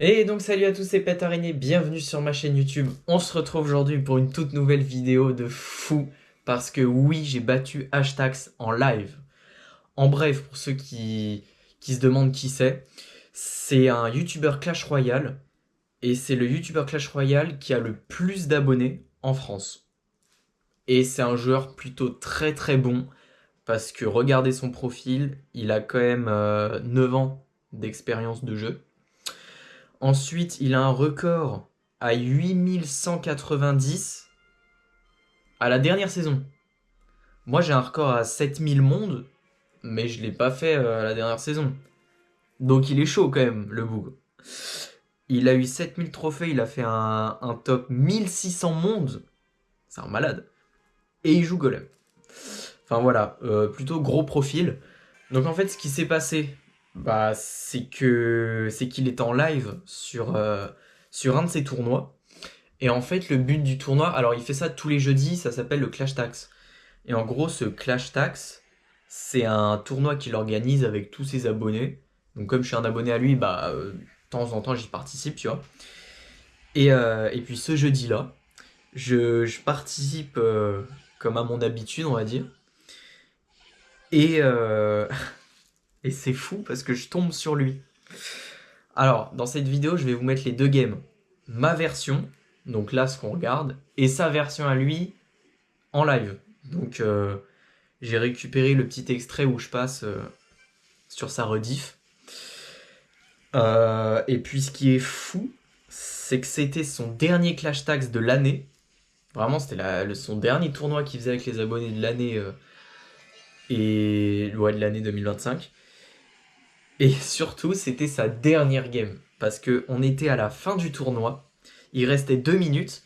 Et donc salut à tous, c'est Pet Araignée, bienvenue sur ma chaîne YouTube. On se retrouve aujourd'hui pour une toute nouvelle vidéo de fou. Parce que oui, j'ai battu Hashtax en live. En bref, pour ceux qui se demandent qui c'est un YouTuber Clash Royale. Et c'est le YouTuber Clash Royale qui a le plus d'abonnés en France. Et c'est un joueur plutôt très très bon. Parce que regardez son profil, il a quand même 9 ans d'expérience de jeu. Ensuite, il a un record à 8190 à la dernière saison. Moi, j'ai un record à 7000 mondes, mais je l'ai pas fait à la dernière saison. Donc il est chaud quand même, le boug. Il a eu 7000 trophées, il a fait un top 1600 mondes. C'est un malade. Et il joue golem. Enfin voilà, plutôt gros profil. Donc en fait, ce qui s'est passé, c'est qu'il est en live sur un de ses tournois. Et en fait, le but du tournoi, alors il fait ça tous les jeudis, ça s'appelle le Clash Tax. Et en gros, ce Clash Tax, c'est un tournoi qu'il organise avec tous ses abonnés. Donc comme je suis un abonné à lui, de temps en temps j'y participe, tu vois. Et puis ce jeudi-là, je participe comme à mon habitude, on va dire. Et, euh, et c'est fou parce que je tombe sur lui. Alors, dans cette vidéo, je vais vous mettre les deux games. Ma version, donc là ce qu'on regarde, et sa version à lui, en live. Donc j'ai récupéré le petit extrait où je passe sur sa rediff. Et puis ce qui est fou, c'est que c'était son dernier Clash Tax de l'année. Vraiment, c'était son dernier tournoi qu'il faisait avec les abonnés de l'année et ouais, de l'année 2025. Et surtout, c'était sa dernière game. Parce que on était à la fin du tournoi. Il restait 2 minutes.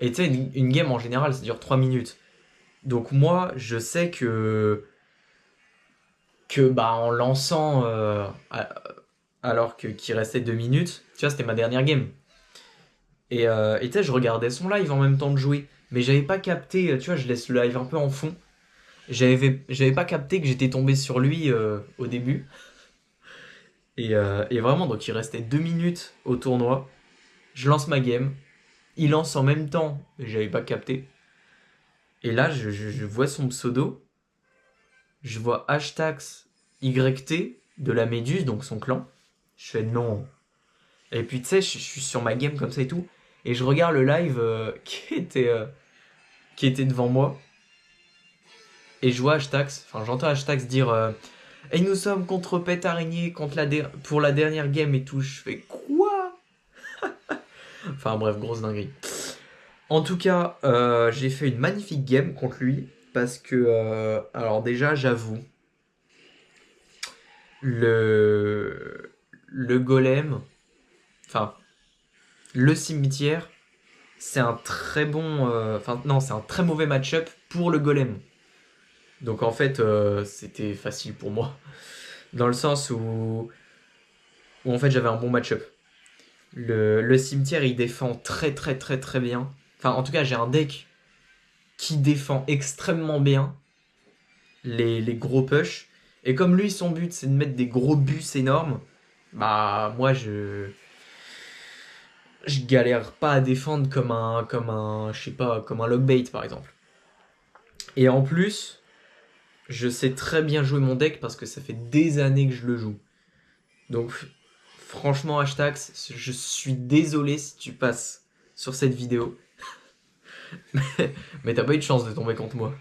Et tu sais, une game en général, ça dure 3 minutes. Donc moi, je sais que en lançant alors qu'il restait 2 minutes, tu vois, c'était ma dernière game. Et tu sais, je regardais son live en même temps de jouer, mais j'avais pas capté, tu vois, je laisse le live un peu en fond. J'avais pas capté que j'étais tombé sur lui au début. Et vraiment, donc il restait 2 minutes au tournoi. Je lance ma game. Il lance en même temps, mais j'avais pas capté. Et là, je vois son pseudo. Je vois hashtags YT de la Méduse, donc son clan. Je fais non. Et puis tu sais, je suis sur ma game comme ça et tout. Et je regarde le live qui était devant moi. Et je vois hashtags, enfin j'entends hashtags dire et nous sommes contre Pet Araignée contre pour la dernière game et tout. Je fais quoi? Enfin bref, grosse dinguerie. En tout cas, j'ai fait une magnifique game contre lui. Parce que, alors déjà, j'avoue, le golem, enfin, le cimetière, c'est un très bon. Enfin, non, c'est un très mauvais match-up pour le golem. Donc en fait, c'était facile pour moi. Dans le sens où en fait, j'avais un bon match-up. Le cimetière, il défend très très très très bien. Enfin, en tout cas, j'ai un deck qui défend extrêmement bien les gros push. Et comme lui, son but, c'est de mettre des gros bus énormes, bah moi, je galère pas à défendre je sais pas, comme un logbait par exemple. Et en plus, je sais très bien jouer mon deck parce que ça fait des années que je le joue. Donc franchement, hashtags, je suis désolé si tu passes sur cette vidéo. Mais t'as pas eu de chance de tomber contre moi.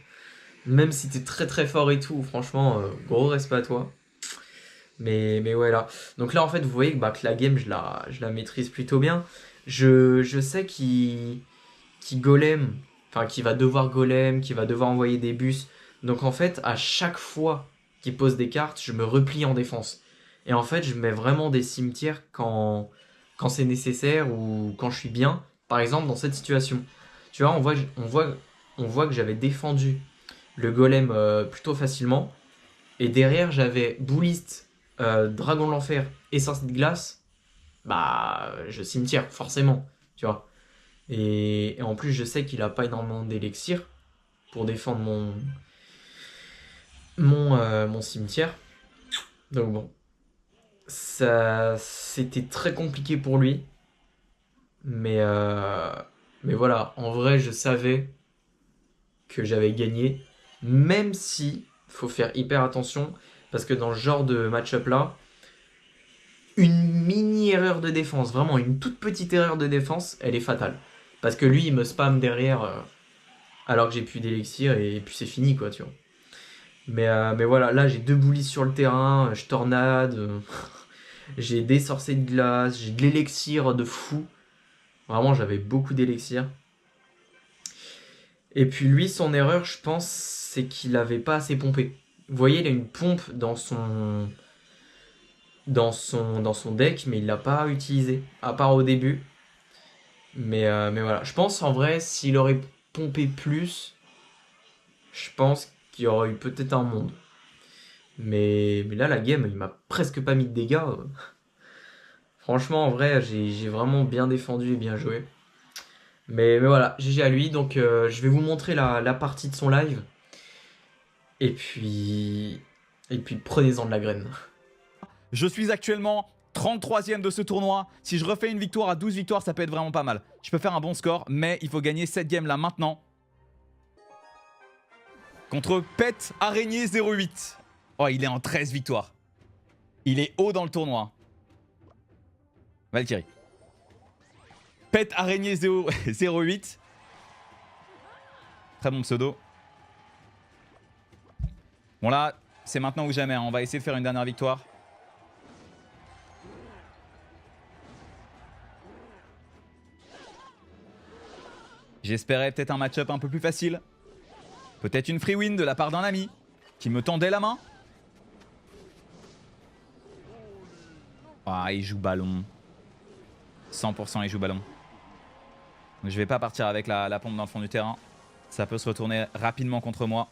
Même si t'es très très fort et tout, franchement, gros respect à toi. Mais ouais là. Donc là en fait vous voyez que la game je la maîtrise plutôt bien. Je sais qu'il golem, enfin qu'il va devoir golem, qu'il va devoir envoyer des bus. Donc en fait à chaque fois qu'il pose des cartes, je me replie en défense. Et en fait je mets vraiment des cimetières quand c'est nécessaire ou quand je suis bien. Par exemple dans cette situation. Tu vois, on voit que j'avais défendu le golem plutôt facilement. Et derrière, j'avais Bouliste, Dragon de l'Enfer et Sorcier de Glace. Bah, je cimetière, forcément. Tu vois. Et en plus, je sais qu'il a pas énormément d'élixir pour défendre mon cimetière. Donc bon. Ça, c'était très compliqué pour lui. Mais, euh, mais voilà, en vrai, je savais que j'avais gagné. Même si, faut faire hyper attention, parce que dans ce genre de match-up là, une mini erreur de défense, vraiment une toute petite erreur de défense, elle est fatale. Parce que lui, il me spam derrière alors que j'ai plus d'élixir et puis c'est fini quoi, tu vois. Mais voilà, là j'ai deux boulis sur le terrain, je tornade, j'ai des sorciers de glace, j'ai de l'élixir de fou. Vraiment, j'avais beaucoup d'élixir. Et puis lui, son erreur, je pense, c'est qu'il avait pas assez pompé. Vous voyez, il a une pompe dans son deck, mais il l'a pas utilisé, à part au début. Mais voilà, je pense en vrai, s'il aurait pompé plus, je pense qu'il y aurait eu peut-être un monde. Mais là, la game, il m'a presque pas mis de dégâts. Franchement, en vrai, j'ai vraiment bien défendu et bien joué. Mais voilà, GG à lui. Donc, je vais vous montrer la partie de son live. Et puis prenez-en de la graine. Je suis actuellement 33e de ce tournoi. Si je refais une victoire à 12 victoires, ça peut être vraiment pas mal. Je peux faire un bon score, mais il faut gagner cette game là maintenant. Contre Pet Araignée 08. Oh, il est en 13 victoires. Il est haut dans le tournoi. Valkyrie. Pet Araignée 08. Très bon pseudo. Bon là, c'est maintenant ou jamais. Hein. On va essayer de faire une dernière victoire. J'espérais peut-être un match-up un peu plus facile. Peut-être une free win de la part d'un ami qui me tendait la main. Ah, il joue ballon. 100% il joue ballon. Donc je vais pas partir avec la pompe dans le fond du terrain. Ça peut se retourner rapidement contre moi.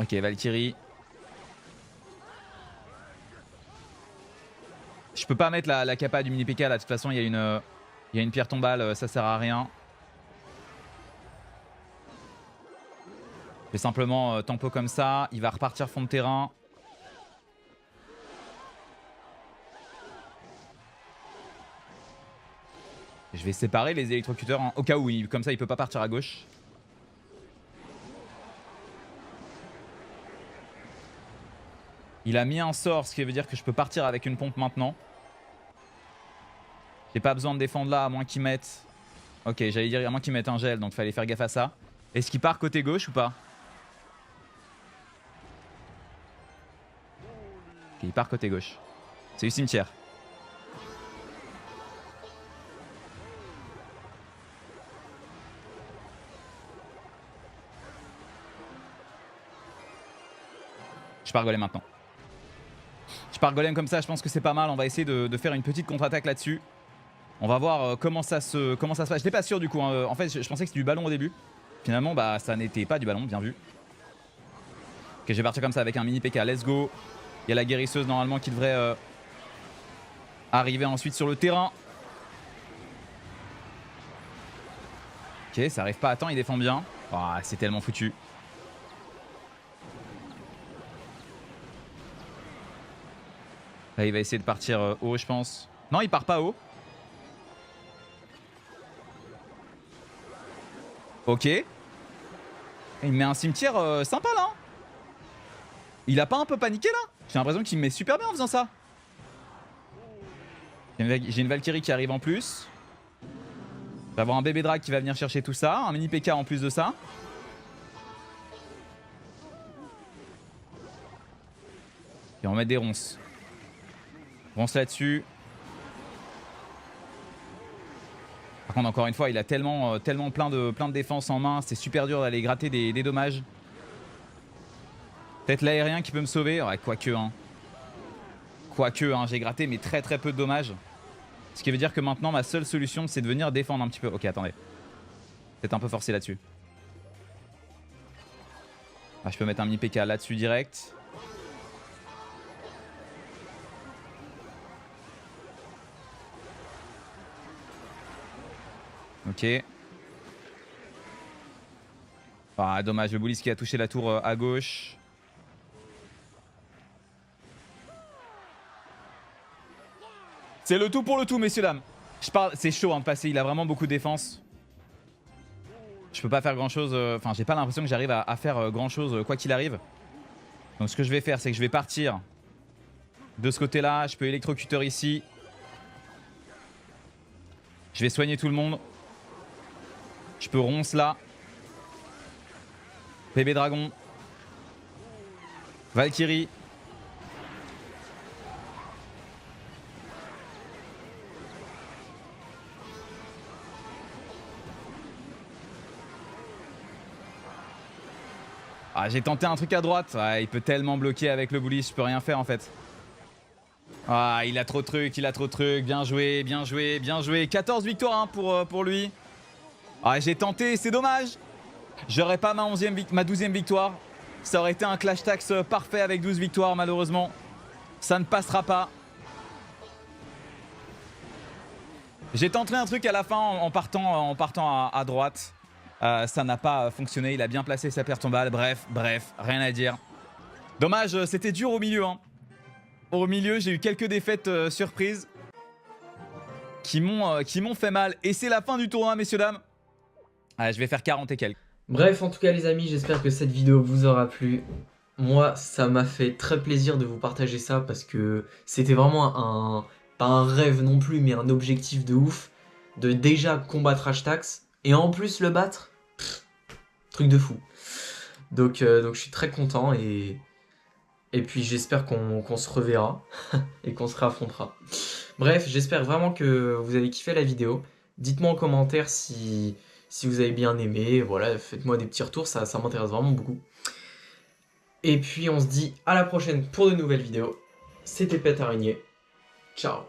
Ok, Valkyrie. Je peux pas mettre la capa du mini PK là. De toute façon, il y a une pierre tombale. Ça sert à rien. Je fais simplement tempo comme ça. Il va repartir fond de terrain. Je vais séparer les électrocuteurs hein, au cas où. Comme ça, il peut pas partir à gauche. Il a mis un sort, ce qui veut dire que je peux partir avec une pompe maintenant. J'ai pas besoin de défendre là, à moins qu'ils mettent... Ok, j'allais dire à moins qu'ils mettent un gel, donc il fallait faire gaffe à ça. Est-ce qu'il part côté gauche ou pas? Ok, il part côté gauche. C'est du cimetière. Je pars golem maintenant. Je pars golem comme ça, je pense que c'est pas mal. On va essayer de faire une petite contre-attaque là-dessus. On va voir comment ça se passe. J'étais pas sûr du coup. Hein. En fait, je pensais que c'était du ballon au début. Finalement, bah ça n'était pas du ballon, bien vu. Ok, je vais partir comme ça avec un mini PK. Let's go. Il y a la guérisseuse normalement qui devrait arriver ensuite sur le terrain. Ok, ça arrive pas à temps, il défend bien. Oh, c'est tellement foutu. Là, il va essayer de partir haut, je pense. Non, il part pas haut. Ok. Il met un cimetière sympa là. Il a pas un peu paniqué là? J'ai l'impression qu'il me met super bien en faisant ça. J'ai une Valkyrie qui arrive en plus. Je vais avoir un bébé drag qui va venir chercher tout ça. Un mini PK en plus de ça. Et on va mettre des ronces. Ronces là-dessus. Par contre, encore une fois, il a tellement plein de défense en main. C'est super dur d'aller gratter des dommages. Peut-être l'aérien qui peut me sauver. Ouais, quoique, hein. Quoique, hein, j'ai gratté mais très peu de dommages. Ce qui veut dire que maintenant, ma seule solution, c'est de venir défendre un petit peu. Ok, attendez. Peut-être un peu forcé là-dessus. Ah, je peux mettre un mini PK là-dessus direct. Ok. Ah, dommage, le Bullis qui a touché la tour à gauche. C'est le tout pour le tout, messieurs, dames. Je parle, c'est chaud hein, de passer, il a vraiment beaucoup de défense. Je peux pas faire grand chose, enfin j'ai pas l'impression que j'arrive à faire grand chose quoi qu'il arrive. Donc ce que je vais faire, c'est que je vais partir de ce côté-là. Je peux électrocuteur ici. Je vais soigner tout le monde. Je peux ronce là. Bébé dragon. Valkyrie. Ah, j'ai tenté un truc à droite. Ah, il peut tellement bloquer avec le bully, je peux rien faire en fait. Ah, il a trop de trucs, il a trop de trucs. Bien joué, bien joué, bien joué. 14 victoires hein, pour lui. Ah, j'ai tenté, c'est dommage. J'aurais pas ma 12e victoire. Ça aurait été un clash tax parfait avec 12 victoires, malheureusement. Ça ne passera pas. J'ai tenté un truc à la fin en partant à droite. Ça n'a pas fonctionné, il a bien placé sa paire tombale. Bref, rien à dire. Dommage, c'était dur au milieu. Hein. Au milieu, j'ai eu quelques défaites surprises qui m'ont fait mal. Et c'est la fin du tournoi, messieurs, dames. Je vais faire 40 et quelques. Bref, en tout cas les amis, j'espère que cette vidéo vous aura plu. Moi, ça m'a fait très plaisir de vous partager ça parce que c'était vraiment pas un rêve non plus, mais un objectif de ouf de déjà combattre Hashtax et en plus le battre. Truc de fou. Donc je suis très content et puis j'espère qu'on se reverra et qu'on se réaffrontera. Bref, j'espère vraiment que vous avez kiffé la vidéo. Dites-moi en commentaire si vous avez bien aimé. Voilà, faites-moi des petits retours, ça m'intéresse vraiment beaucoup. Et puis on se dit à la prochaine pour de nouvelles vidéos. C'était Pet Araignée. Ciao.